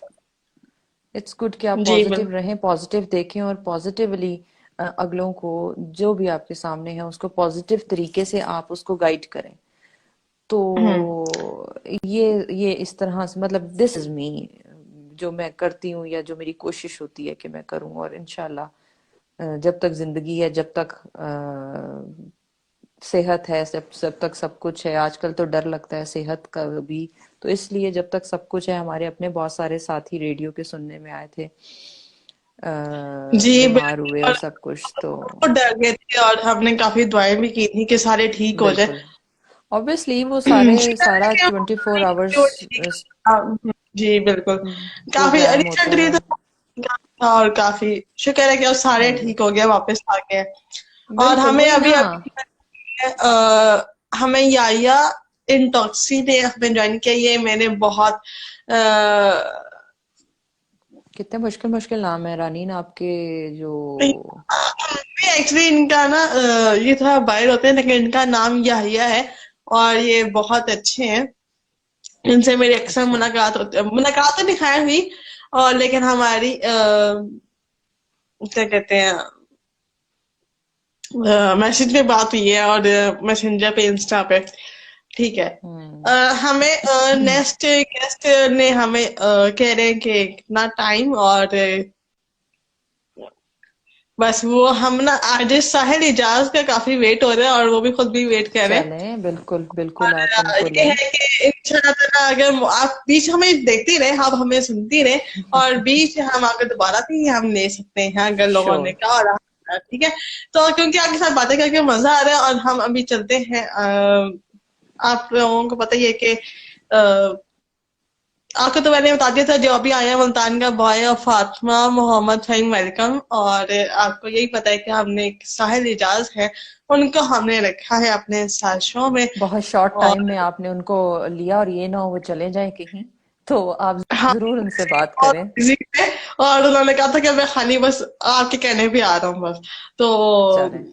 इट्स गुड कि आप जी पॉजिटिव बिल्कुल। रहें, पॉजिटिव देखें, और पॉजिटिवली अगलों को, जो भी आपके सामने है, उसको पॉजिटिव तरीके से आप उसको गाइड करें। तो हम्म ये इस तरह से, मतलब दिस इज मी, जो मैं करती हूँ, या जो मेरी कोशिश होती है कि मैं करूँ, और इंशाल्लाह जब तक जिंदगी है, जब तक सेहत है, सब तक सब कुछ है, आजकल तो डर लगता है सेहत का भी, तो इसलिए जब तक सब कुछ है, हमारे अपने बहुत सारे साथी रेडियो के सुनने में आए थे, जी बीमार हुए बिल्कुल। और और सब कुछ, तो वो डर गए थे और हमने काफी दुआएं भी की थी कि सारे ठीक हो जाए। बिल्कुल, ऑब्वियसली वो सारे, शुक्र है सारा कि 24 आवर्स वो ठीक हाँ, जी बिल्कुल। काफी प्रोग्राम होता रिसेंटली है। तो था और काफी शुक्र है कि अब सारे हाँ जी, ठीक हो गए, वापस आ गए। और बिल्कुल हमें वही अभी ना। अभी हमें याया इंटॉक्सी ने हमें ज्वाइन किया। ये मैंने बहुत कितने मुश्किल मुश्किल नाम है रानीन आपके, जो एक्चुअली इनका ना ये थोड़ा बाहर होते हैं लेकिन इनका नाम याहिया है। और ये बहुत अच्छे हैं। इनसे मेरी अक्सर अच्छा, मुलाकात तो नहीं खैर हुई। और लेकिन हमारी क्या कहते हैं, मैसेज पे बात हुई है और मैसेंजर पे, इंस्टा पे। ठीक है। हम्म। हमें नेक्स्ट गेस्ट ने हमें कह रहे हैं कि कितना टाइम और बस वो हम ना आज साहिल इजाज का काफी वेट हो रहा है और वो भी खुद भी वेट कर रहे हैं। चलें, बिल्कुल बिल्कुल, और आप उनको ये लें। है कि इंशाल्लाह अगर आप बीच हमें देखती रहे, आप हमें सुनती रहे और बीच हम अगर दोबारा भी हम ले सकते हैं अगर लोगों ने श्योर। कहा। और ठीक है। तो क्योंकि आपके साथ बातें करके मजा आ रहा है और हम अभी चलते हैं। आप लोगों को पता ही है कि आपको तो मैंने बता दिया था, जो अभी आया है मुल्तान का बॉय और फातिमा मोहम्मद फहीम, वेलकम। और आपको यही पता है कि हमने एक साहिल इजाज है, उनको हमने रखा है अपने साथ शो में। बहुत शॉर्ट और टाइम में आपने उनको लिया, और ये ना हो वो चले जाए कहीं, तो आप हाँ, जरूर उनसे बात बहुत करें। बिजी थे। और उन्होंने कहा था कि मैं खाली बस आपके कहने पे आ रहा हूँ बस। तो चलें,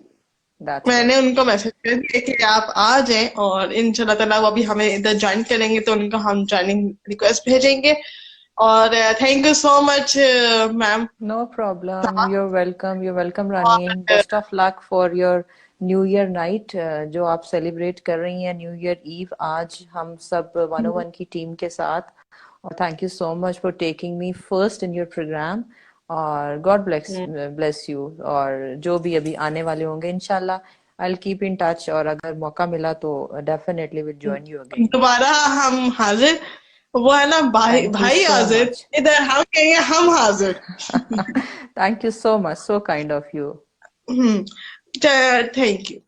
दैट्स मैंने गुड। उनको मैसेज कर दिया कि आप आ जाएं और इंशाल्लाह ताला वो अभी हमें इधर ज्वाइन करेंगे तो उनको हम ज्वाइनिंग रिक्वेस्ट भेजेंगे। और thank you so much ma'am. No problem. You're welcome. You're welcome, Rani. Best of luck for your New Year night जो आप सेलिब्रेट कर रही हैं न्यू ईयर ईव आज हम सब 101 की टीम के साथ। और thank you so much for taking me first in your program. और गॉड ब्लेस यू। और जो भी अभी आने वाले होंगे इंशाल्लाह I will keep in touch. और अगर मौका मिला तो definitely will join you again. दोबारा हम हाजिर, वो है ना भाई थैंक यू भाई सो हाजिर, मच। इधर हम कहेंगे हम हाजिर। Thank you so much. So kind of you. Thank you.